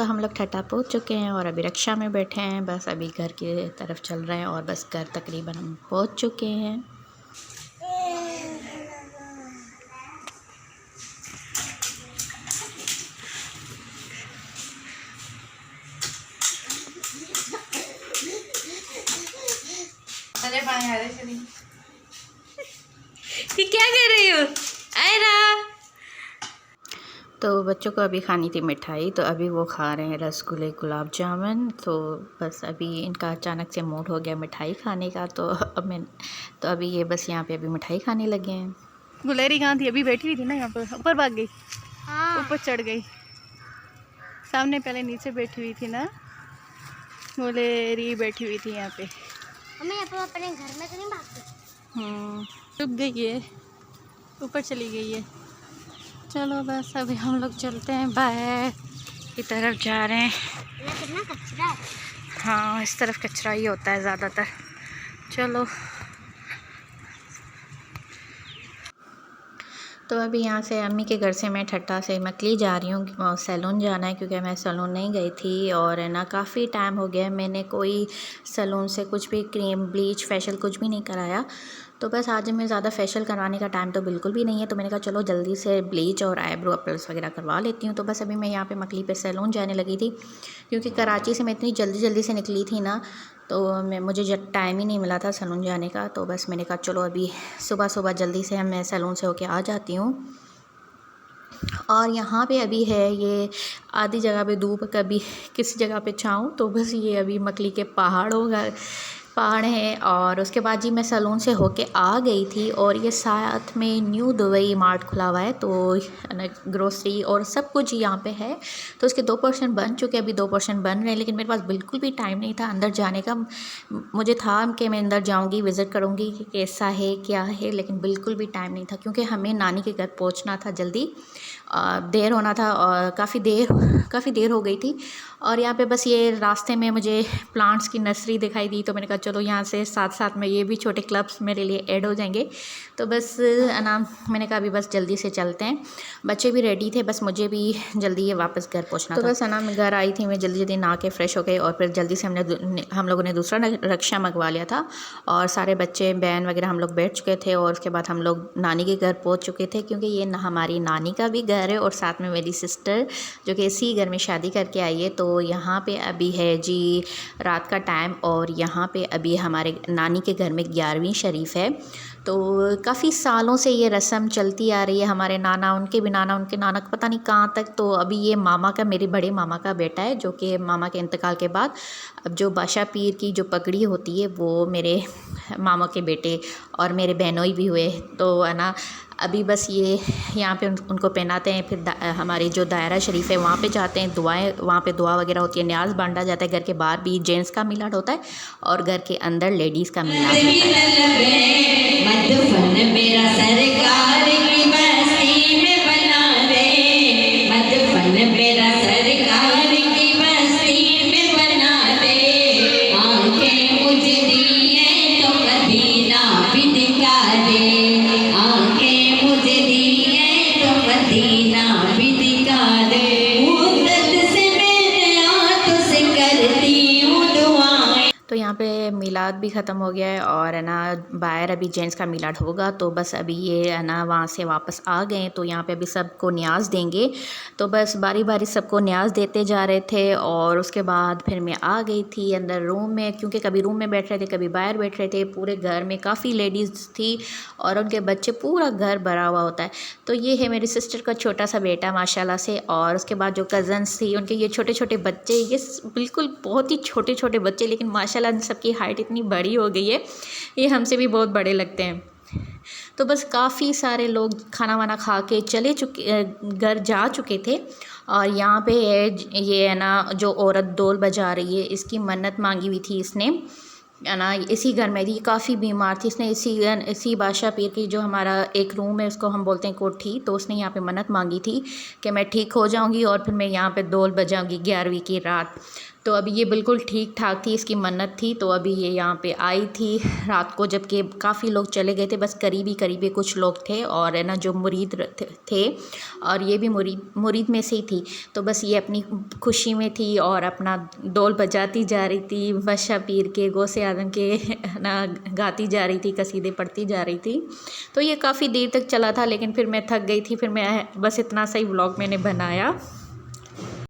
तो हम लोग ठट्टा पहुँच चुके हैं और अभी रिक्शा में बैठे हैं, बस अभी घर की तरफ चल रहे हैं और बस घर तकरीबन हम पहुँच चुके हैं। अरे क्या कर रही हो आयरा? तो बच्चों को अभी खानी थी मिठाई, तो अभी वो खा रहे हैं रसगुल्ले गुलाब जामुन। तो बस अभी इनका अचानक से मूड हो गया मिठाई खाने का, तो अभी ये बस यहाँ पे अभी मिठाई खाने लगे हैं। गुलेरी कहाँ थी? अभी बैठी हुई थी ना यहाँ पर, ऊपर भाग गई। हाँ। ऊपर चढ़ गई। सामने पहले नीचे बैठी हुई थी ना, गुलेरी बैठी हुई थी यहाँ पे। हमें यहाँ पे अपने घर में तो नहीं भागते। रुक गई है, ऊपर चली गई है। चलो बस अभी हम लोग चलते हैं, बाहर की तरफ जा रहे हैं। कितना कचरा है। हाँ, इस तरफ कचरा ही होता है ज़्यादातर। चलो तो अभी यहाँ से अम्मी के घर से मैं ठट्टा से मकली जा रही हूँ, सैलून जाना है क्योंकि मैं सैलून नहीं गई थी और है ना काफ़ी टाइम हो गया मैंने कोई सैलून से कुछ भी क्रीम ब्लीच फेशियल कुछ भी नहीं कराया। तो बस आज मैं ज़्यादा फेशियल करवाने का टाइम तो बिल्कुल भी नहीं है, तो मैंने कहा चलो जल्दी से ब्लीच और आईब्रो अपल्स वगैरह करवा लेती हूँ। तो बस अभी मैं यहाँ पे मकली पे सैलून जाने लगी थी क्योंकि कराची से मैं इतनी जल्दी से निकली थी ना, तो मुझे जब टाइम ही नहीं मिला था सैलून जाने का। तो बस मैंने कहा चलो अभी सुबह जल्दी से मैं सैलून से होके आ जाती हूँ। और यहाँ पे अभी है ये आधी जगह पे धूप, कभी किसी जगह पे छाँव। तो बस ये अभी मकली के पहाड़ हैं। और उसके बाद जी मैं सैलून से होके आ गई थी और ये साथ में न्यू दुबई मार्ट खुला हुआ है, तो ग्रोसरी और सब कुछ यहाँ पे है। तो उसके 2 पोर्शन बन चुके हैं, अभी 2 पोर्शन बन रहे हैं, लेकिन मेरे पास बिल्कुल भी टाइम नहीं था अंदर जाने का। मुझे था कि मैं अंदर जाऊँगी, विज़िट करूँगी कि कैसा है क्या है, लेकिन बिल्कुल भी टाइम नहीं था क्योंकि हमें नानी के घर पहुँचना था जल्दी, देर होना था और काफ़ी देर हो गई थी। और यहाँ पे बस ये रास्ते में मुझे प्लांट्स की नर्सरी दिखाई दी, तो मैंने कहा चलो यहाँ से साथ में ये भी छोटे क्लब्स मेरे लिए ऐड हो जाएंगे। तो बस मैंने कहा अभी बस जल्दी से चलते हैं। बच्चे भी रेडी थे, बस मुझे भी जल्दी ये वापस घर पहुँचना था। तो बस मैं घर आई थी, मैं जल्दी नहा के फ्रेश हो गई और फिर जल्दी से हम लोगों ने दूसरा रिक्शा मंगवा लिया था और सारे बच्चे बहन वगैरह हम लोग बैठ चुके थे। और उसके बाद हम लोग नानी के घर पहुँच चुके थे क्योंकि ये हमारी नानी का भी घर है और साथ में मेरी सिस्टर जो कि इसी घर में शादी करके आई है। तो यहाँ पे अभी है जी रात का टाइम और यहाँ पे अभी हमारे नानी के घर में 11वीं शरीफ है। तो काफ़ी सालों से ये रस्म चलती आ रही है, हमारे नाना उनके नाना पता नहीं कहाँ तक। तो अभी ये मामा का, मेरे बड़े मामा का बेटा है, जो कि मामा के इंतकाल के बाद अब जो बादशाह पीर की जो पगड़ी होती है वो मेरे मामा के बेटे और मेरे बहनोई भी हुए। तो है ना अभी बस ये यहाँ पे उनको पहनाते हैं, फिर हमारी जो दायरा शरीफ है वहाँ पे जाते हैं, दुआएं वहाँ पे दुआ वगैरह होती है, न्याज बांटा जाता है। घर के बाहर भी जेंट्स का मिलाद होता है और घर के अंदर लेडीज़ का मिलाद होता तो यहाँ पे मिलाद भी ख़त्म हो गया है और है ना बाहर अभी जेंट्स का मिलाद होगा। तो बस अभी ये है ना वहाँ से वापस आ गए, तो यहाँ पे अभी सबको न्याज देंगे। तो बस बारी सबको न्याज देते जा रहे थे और उसके बाद फिर मैं आ गई थी अंदर रूम में, क्योंकि कभी रूम में बैठ रहे थे कभी बाहर बैठ रहे थे। पूरे घर में काफ़ी लेडीज़ थी और उनके बच्चे, पूरा घर भरा हुआ होता है। तो ये है मेरी सिस्टर का छोटा सा बेटा माशाल्लाह से, और उसके बाद जो कज़न्स थी उनके ये छोटे बच्चे, ये बिल्कुल बहुत ही छोटे बच्चे, लेकिन माशाल्लाह सबकी हाइट इतनी बड़ी हो गई है, ये हमसे भी बहुत बड़े लगते हैं। तो बस काफ़ी सारे लोग खाना वाना खा के घर जा चुके थे। और यहाँ पे ये है ना जो औरत डोल बजा रही है, इसकी मन्नत मांगी हुई थी इसने, है ना इसी घर में थी, काफ़ी बीमार थी। इसने इसी बादशाह पीर की जो हमारा एक रूम है उसको हम बोलते हैं कोठी, तो उसने यहाँ पे मन्नत मांगी थी कि मैं ठीक हो जाऊँगी और फिर मैं यहाँ पे डोल बजाऊँगी 11वीं की रात। तो अभी ये बिल्कुल ठीक ठाक थी, इसकी मन्नत थी। तो अभी ये यहाँ पे आई थी रात को, जबकि काफ़ी लोग चले गए थे, बस करीबी कुछ लोग थे और है ना जो मुरीद थे, और ये भी मुरीद में से ही थी। तो बस ये अपनी खुशी में थी और अपना डोल बजाती जा रही थी, बशा पीर के गौसे आदम के ना गाती जा रही थी, कसीदे पढ़ती जा रही थी। तो ये काफ़ी देर तक चला था, लेकिन फिर मैं थक गई थी, फिर मैं बस इतना सा ही व्लॉग मैंने बनाया।